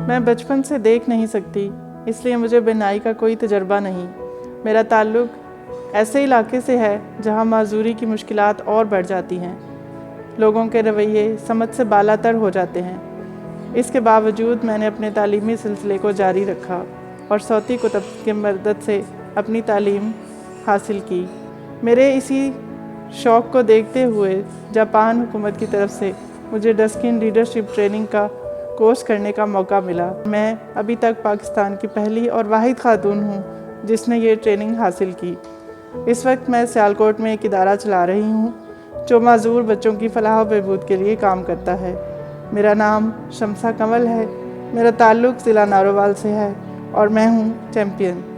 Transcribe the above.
میں بچپن سے دیکھ نہیں سکتی، اس لیے مجھے بینائی کا کوئی تجربہ نہیں۔ میرا تعلق ایسے علاقے سے ہے جہاں معذوری کی مشکلات اور بڑھ جاتی ہیں، لوگوں کے رویے سمجھ سے بالاتر ہو جاتے ہیں۔ اس کے باوجود میں نے اپنے تعلیمی سلسلے کو جاری رکھا اور صوتی کتب کی مدد سے اپنی تعلیم حاصل کی۔ میرے اسی شوق کو دیکھتے ہوئے جاپان حکومت کی طرف سے مجھے ڈسکن لیڈرشپ ٹریننگ کا کورس کرنے کا موقع ملا۔ میں ابھی تک پاکستان کی پہلی اور واحد خاتون ہوں جس نے یہ ٹریننگ حاصل کی۔ اس وقت میں سیالکوٹ میں ایک ادارہ چلا رہی ہوں جو معذور بچوں کی فلاح و بہبود کے لیے کام کرتا ہے۔ میرا نام شمسہ کنول ہے، میرا تعلق ضلع نارووال سے ہے اور میں ہوں چیمپئن۔